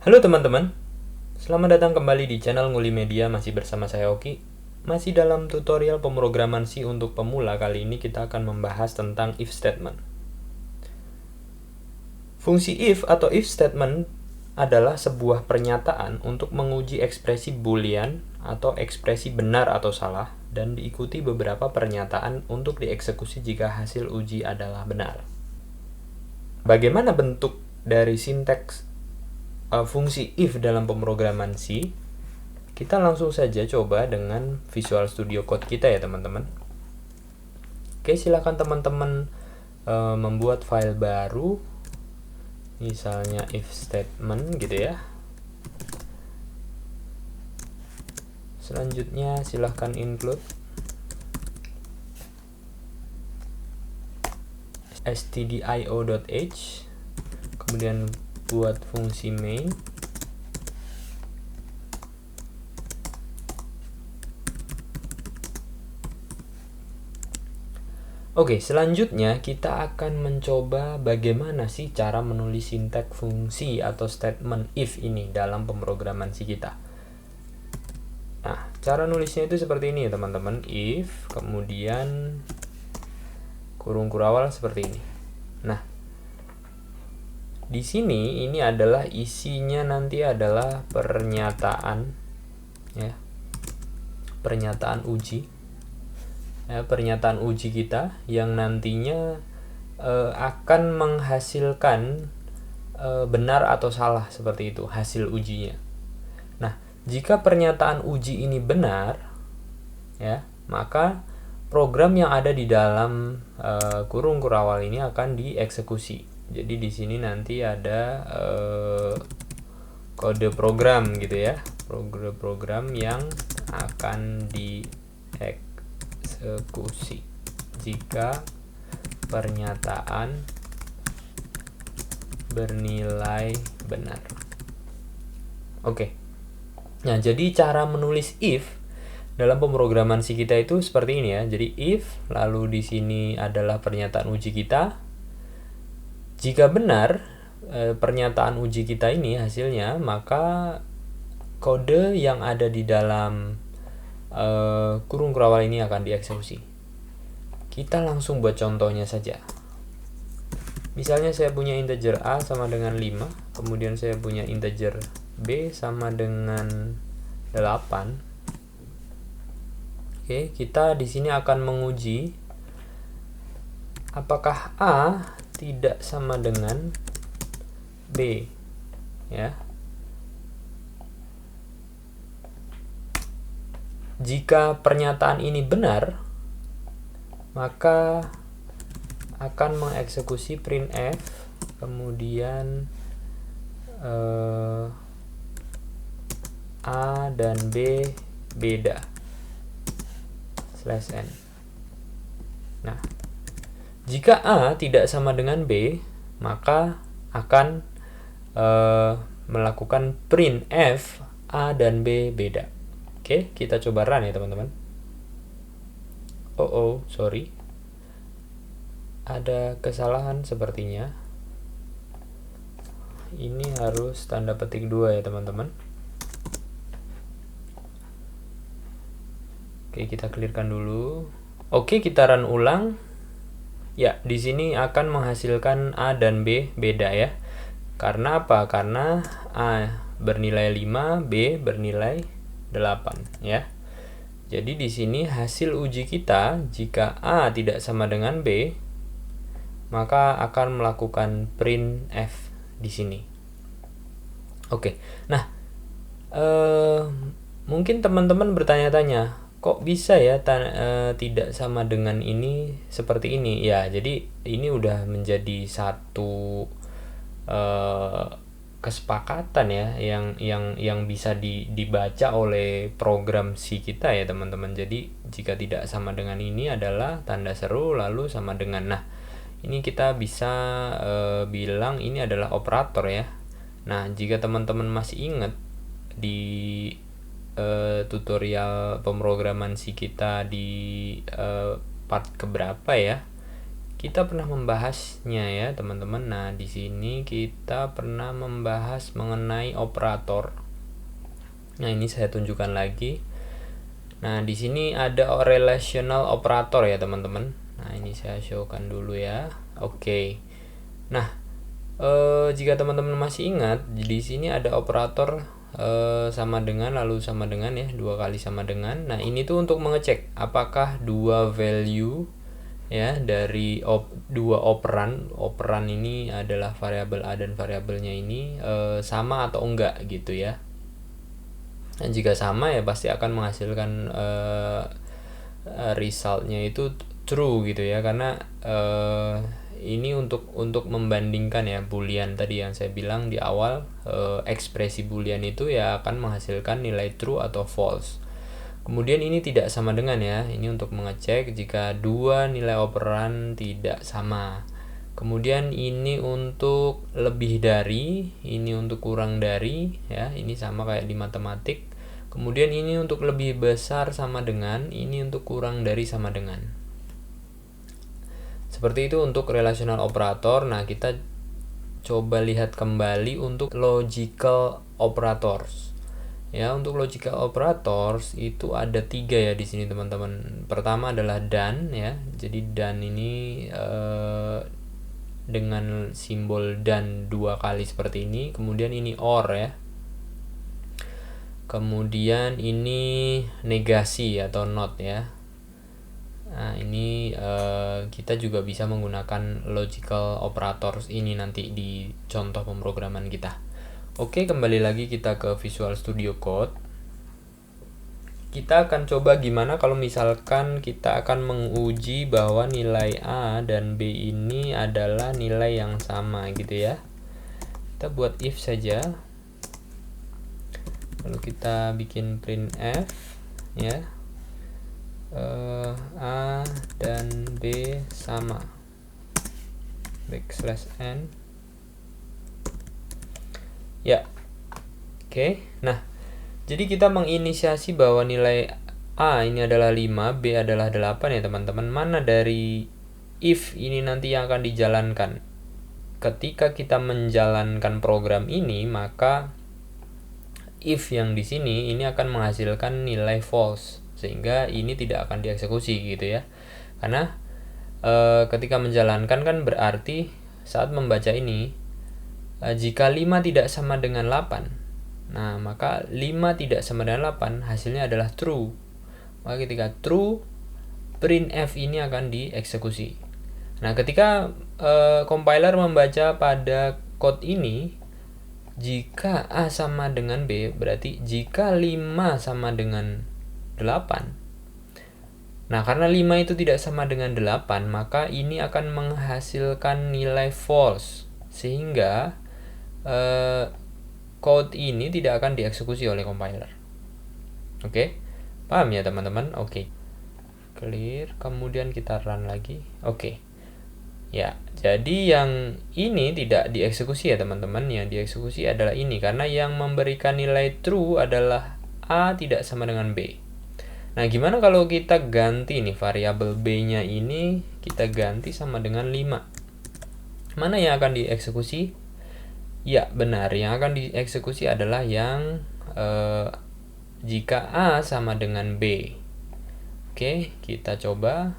Halo teman-teman, selamat datang kembali di channel Nguli Media. Masih bersama saya Oki. Masih dalam tutorial pemrograman C untuk pemula. Kali ini kita akan membahas tentang if statement. Fungsi if atau if statement adalah sebuah pernyataan untuk menguji ekspresi boolean atau ekspresi benar atau salah, dan diikuti beberapa pernyataan untuk dieksekusi jika hasil uji adalah benar. Bagaimana bentuk dari sinteks fungsi if dalam pemrograman C? Kita langsung saja coba dengan Visual Studio Code kita ya teman-teman. Oke, silakan teman-teman membuat file baru, misalnya if statement gitu ya. Selanjutnya silahkan include stdio.h, kemudian buat fungsi main. Oke, selanjutnya kita akan mencoba bagaimana sih cara menulis sinteks fungsi atau statement if ini dalam pemrograman C kita. Nah, cara nulisnya itu seperti ini ya teman-teman. If, kemudian kurung kurawal seperti ini. Nah, di sini ini adalah isinya nanti adalah pernyataan ya. Pernyataan uji. Pernyataan uji kita yang nantinya akan menghasilkan benar atau salah, seperti itu hasil ujinya. Nah, jika pernyataan uji ini benar ya, maka program yang ada di dalam kurung kurawal ini akan dieksekusi. Jadi di sini nanti ada kode program gitu ya, program yang akan dieksekusi jika pernyataan bernilai benar. Oke. Nah, jadi cara menulis if dalam pemrograman C kita itu seperti ini ya. Jadi if, lalu di sini adalah pernyataan uji kita. Jika benar pernyataan uji kita ini hasilnya, maka kode yang ada di dalam kurung kurawal ini akan dieksekusi. Kita langsung buat contohnya saja. Misalnya saya punya integer A sama dengan 5, kemudian saya punya integer B sama dengan 8. Oke, kita di sini akan menguji apakah A tidak sama dengan B ya. Jika pernyataan ini benar, maka akan mengeksekusi printf, kemudian A dan B beda /n. Nah, jika A tidak sama dengan B, maka akan melakukan printf A dan B beda. Oke, kita coba run ya teman-teman. Sorry. Ada kesalahan sepertinya. Ini harus tanda petik 2 ya teman-teman. Oke, kita clearkan dulu. Oke, kita run ulang. Ya, di sini akan menghasilkan A dan B beda ya. Karena apa? Karena A bernilai 5, B bernilai 8 ya. Jadi di sini hasil uji kita, jika A tidak sama dengan B, maka akan melakukan printf di sini. Oke. Nah, mungkin teman-teman bertanya-tanya, kok bisa ya tidak sama dengan ini seperti ini? Ya, jadi ini udah menjadi satu kesepakatan ya yang bisa dibaca oleh program C kita ya teman-teman. Jadi jika tidak sama dengan ini adalah tanda seru, lalu sama dengan. Nah, ini kita bisa bilang ini adalah operator ya. Nah, jika teman-teman masih ingat di tutorial pemrograman C kita di part keberapa ya, kita pernah membahasnya ya teman-teman. Nah, di sini kita pernah membahas mengenai operator. Nah, ini saya tunjukkan lagi. Nah, di sini ada relational operator ya teman-teman. Nah, ini saya showkan dulu ya. Oke. Nah, jika teman-teman masih ingat, di sini ada operator sama dengan, lalu sama dengan ya, 2 kali sama dengan. Nah, ini tuh untuk mengecek apakah dua value ya dari dua operan ini adalah variabel A dan variabelnya ini sama atau enggak gitu ya. Dan jika sama ya pasti akan menghasilkan resultnya itu true gitu ya, karena ini untuk membandingkan ya boolean tadi yang saya bilang di awal, ekspresi boolean itu ya akan menghasilkan nilai true atau false. Kemudian ini tidak sama dengan ya, ini untuk mengecek jika dua nilai operan tidak sama. Kemudian ini untuk lebih dari, ini untuk kurang dari ya, ini sama kayak di matematik. Kemudian ini untuk lebih besar sama dengan, ini untuk kurang dari sama dengan. Seperti itu untuk relational operator. Nah, kita coba lihat kembali untuk logical operators. Ya, untuk logical operators itu ada 3 ya di sini teman-teman. Pertama adalah dan ya. Jadi dan ini dengan simbol dan 2 kali seperti ini. Kemudian ini or ya. Kemudian ini negasi atau not ya. Nah, ini kita juga bisa menggunakan logical operators ini nanti di contoh pemrograman kita. Oke, kembali lagi kita ke Visual Studio Code. Kita akan coba gimana kalau misalkan kita akan menguji bahwa nilai A dan B ini adalah nilai yang sama gitu ya. Kita buat if saja. Lalu kita bikin printf ya. A dan B sama. \n. Ya. Oke. Nah, jadi kita menginisiasi bahwa nilai A ini adalah 5, B adalah 8 ya teman-teman. Mana dari if ini nanti yang akan dijalankan? Ketika kita menjalankan program ini, maka if yang di sini ini akan menghasilkan nilai false, sehingga ini tidak akan dieksekusi gitu ya. Karena ketika menjalankan kan berarti saat membaca ini, jika 5 tidak sama dengan 8, nah maka 5 tidak sama dengan 8 hasilnya adalah true. Maka ketika true, printf ini akan dieksekusi. Nah, ketika compiler membaca pada code ini, jika A sama dengan B, berarti jika 5 sama dengan 8. Nah, karena 5 itu tidak sama dengan 8, maka ini akan menghasilkan nilai false, sehingga code ini tidak akan dieksekusi oleh compiler. Oke, paham ya teman-teman? Oke, clear. Kemudian kita run lagi. Oke. Ya, jadi yang ini tidak dieksekusi ya teman-teman. Yang dieksekusi adalah ini, karena yang memberikan nilai true adalah A tidak sama dengan B. Nah, gimana kalau kita ganti nih variabel B-nya ini, kita ganti sama dengan 5. Mana yang akan dieksekusi? Ya, benar. Yang akan dieksekusi adalah yang jika A sama dengan B. Oke, kita coba.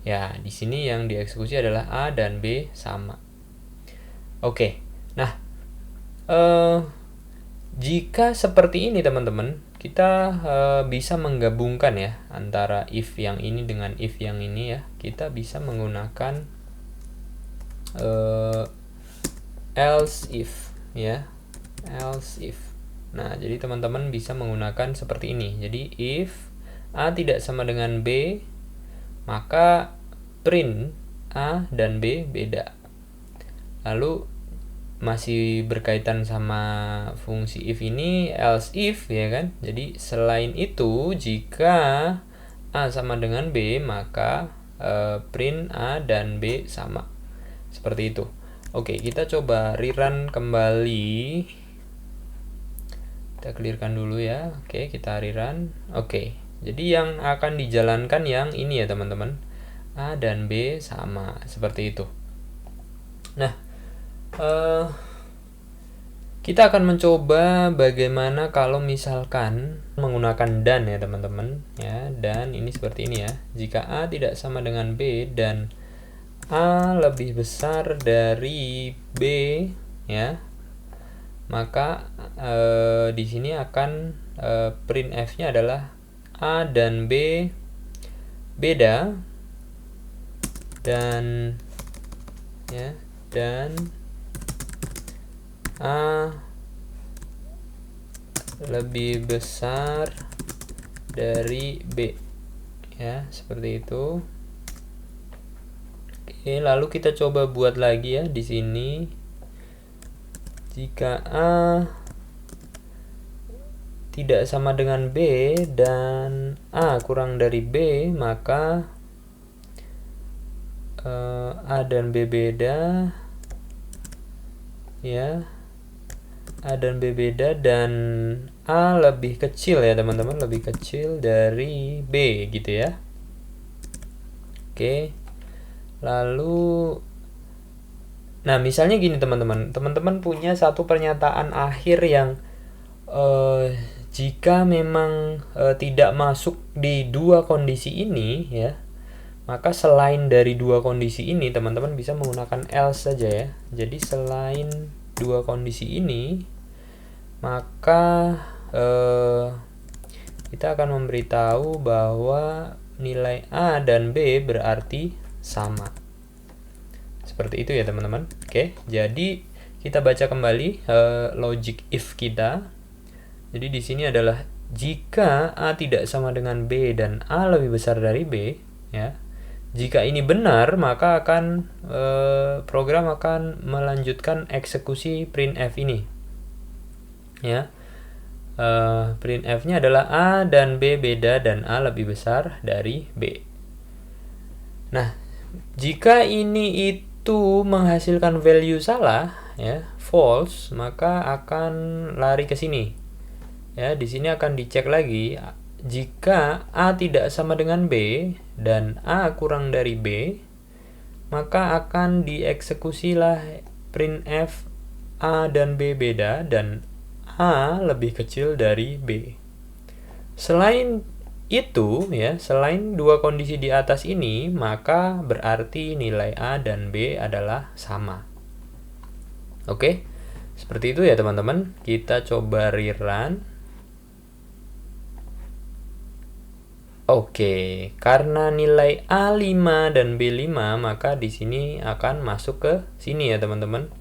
Ya, di sini yang dieksekusi adalah A dan B sama. Oke. Nah, jika seperti ini teman-teman, kita bisa menggabungkan ya antara if yang ini dengan if yang ini ya. Kita bisa menggunakan else if ya, else if. Nah, jadi teman-teman bisa menggunakan seperti ini. Jadi if A tidak sama dengan B, maka print A dan B beda. Lalu masih berkaitan sama fungsi if ini, else if ya kan. Jadi selain itu, jika A sama dengan B, maka print A dan B sama. Seperti itu. Oke, kita coba rerun kembali. Kita clearkan dulu ya. Oke, kita rerun. Oke, jadi yang akan dijalankan yang ini ya teman-teman. A dan B sama, seperti itu. Nah, kita akan mencoba bagaimana kalau misalkan menggunakan dan ya teman-teman ya, dan ini seperti ini ya. Jika A tidak sama dengan B dan A lebih besar dari B ya, maka di sini akan printf-nya adalah A dan B beda dan ya, dan A lebih besar dari B ya, seperti itu. Oke, lalu kita coba buat lagi ya di sini. Jika A tidak sama dengan B dan A kurang dari B, maka A dan B beda ya. A dan B beda dan A lebih kecil ya teman-teman, lebih kecil dari B gitu ya. Oke. Lalu nah, misalnya gini teman-teman. Teman-teman punya satu pernyataan akhir yang jika memang tidak masuk di dua kondisi ini ya, maka selain dari dua kondisi ini teman-teman bisa menggunakan else saja ya. Jadi selain dua kondisi ini, maka kita akan memberitahu bahwa nilai A dan B berarti sama. Seperti itu ya teman-teman. Oke, jadi kita baca kembali logic if kita. Jadi di sini adalah jika A tidak sama dengan B dan A lebih besar dari B ya. Jika ini benar, maka akan program akan melanjutkan eksekusi printf ini. Ya. Printf-nya adalah A dan B beda dan A lebih besar dari B. Nah, jika ini itu menghasilkan value salah ya, false, maka akan lari ke sini. Ya, di sini akan dicek lagi. Jika A tidak sama dengan B dan A kurang dari B, maka akan dieksekusilah printf A dan B beda dan A lebih kecil dari B. Selain itu ya, selain dua kondisi di atas ini, maka berarti nilai A dan B adalah sama. Oke, seperti itu ya teman-teman. Kita coba rerun. Oke, karena nilai A5 dan B5, maka di sini akan masuk ke sini ya teman-teman.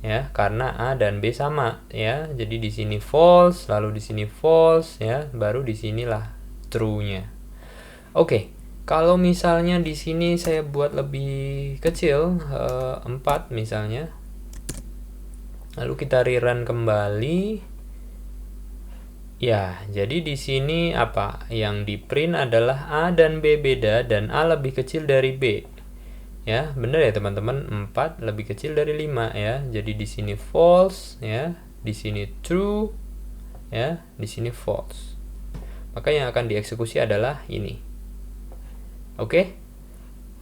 Ya, karena A dan B sama ya. Jadi di sini false, lalu di sini false ya, baru di sinilah true-nya. Oke, kalau misalnya di sini saya buat lebih kecil 4 misalnya. Lalu kita rerun kembali. Ya, jadi di sini apa? Yang di print adalah A dan B beda dan A lebih kecil dari B. Ya, benar ya teman-teman, 4 lebih kecil dari 5 ya. Jadi di sini false ya, di sini true ya, di sini false. Maka yang akan dieksekusi adalah ini. Oke?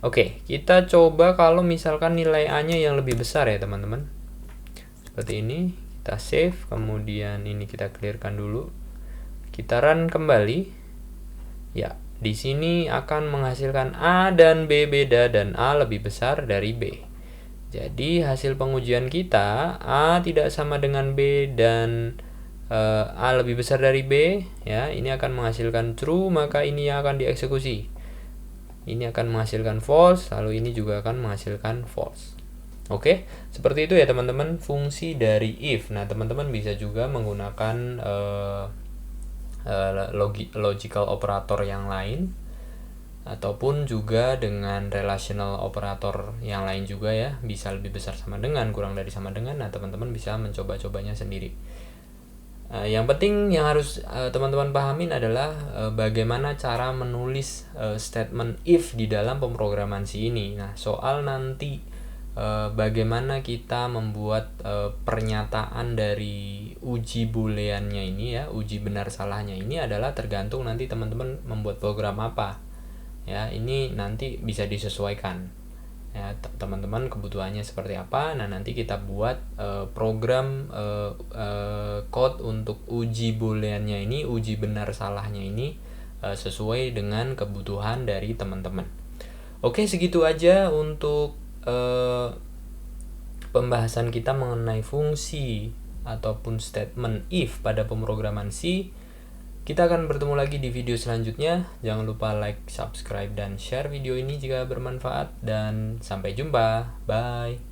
Oke, kita coba kalau misalkan nilai A-nya yang lebih besar ya teman-teman. Seperti ini, kita save, kemudian ini kita clearkan dulu. Kita run kembali. Ya, di sini akan menghasilkan A dan B beda dan A lebih besar dari B. Jadi hasil pengujian kita A tidak sama dengan B dan A lebih besar dari B ya. Ini akan menghasilkan true, maka ini yang akan dieksekusi. Ini akan menghasilkan false, lalu ini juga akan menghasilkan false. Oke, seperti itu ya teman-teman fungsi dari if. Nah, teman-teman bisa juga menggunakan logical operator yang lain ataupun juga dengan relational operator yang lain juga ya, bisa lebih besar sama dengan, kurang dari sama dengan. Nah, teman-teman bisa mencoba-cobanya sendiri. Yang penting yang harus teman-teman pahamin adalah bagaimana cara menulis statement if di dalam pemrograman C ini. Nah, soal nanti bagaimana kita membuat pernyataan dari uji booleannya ini ya, uji benar salahnya ini adalah tergantung nanti teman-teman membuat program apa Ya, ini nanti bisa disesuaikan. Ya, teman-teman kebutuhannya seperti apa. Nah, nanti kita buat program code untuk uji booleannya ini, uji benar salahnya ini sesuai dengan kebutuhan dari teman-teman. Oke, segitu aja untuk pembahasan kita mengenai fungsi ataupun statement if pada pemrograman C. Kita akan bertemu lagi di video selanjutnya. Jangan lupa like, subscribe, dan share video ini jika bermanfaat. Dan sampai jumpa. Bye.